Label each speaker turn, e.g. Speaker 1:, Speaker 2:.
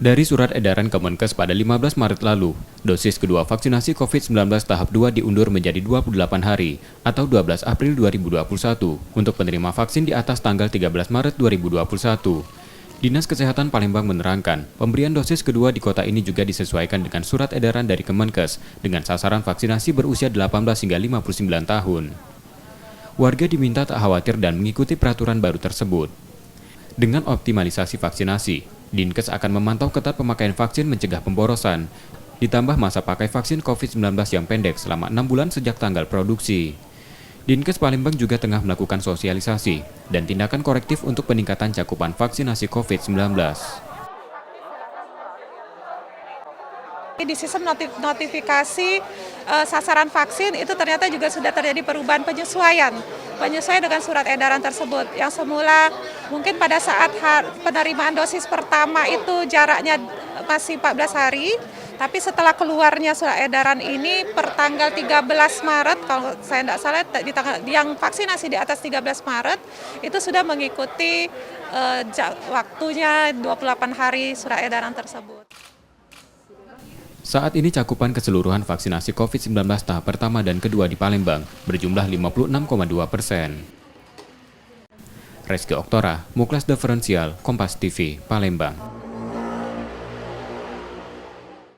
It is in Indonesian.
Speaker 1: Dari surat edaran Kemenkes pada 15 Maret lalu, dosis kedua vaksinasi COVID-19 tahap 2 diundur menjadi 28 hari atau 12 April 2021 untuk penerima vaksin di atas tanggal 13 Maret 2021. Dinas Kesehatan Palembang menerangkan, pemberian dosis kedua di kota ini juga disesuaikan dengan surat edaran dari Kemenkes dengan sasaran vaksinasi berusia 18 hingga 59 tahun. Warga diminta tak khawatir dan mengikuti peraturan baru tersebut. Dengan optimalisasi vaksinasi, Dinkes akan memantau ketat pemakaian vaksin mencegah pemborosan, ditambah masa pakai vaksin COVID-19 yang pendek selama 6 bulan sejak tanggal produksi. Dinkes Palembang juga tengah melakukan sosialisasi dan tindakan korektif untuk peningkatan cakupan vaksinasi COVID-19.
Speaker 2: Di sistem notifikasi sasaran vaksin itu ternyata juga sudah terjadi perubahan penyesuaian dengan surat edaran tersebut. Yang semula mungkin pada saat penerimaan dosis pertama itu jaraknya masih 14 hari, tapi setelah keluarnya surat edaran ini per tanggal 13 Maret, kalau saya tidak salah, yang vaksinasi di atas 13 Maret itu sudah mengikuti waktunya 28 hari surat edaran tersebut.
Speaker 1: Saat ini cakupan keseluruhan vaksinasi COVID-19 tahap pertama dan kedua di Palembang berjumlah 56,2%. Reski Oktora, Muklas Diferensial, Kompas TV, Palembang.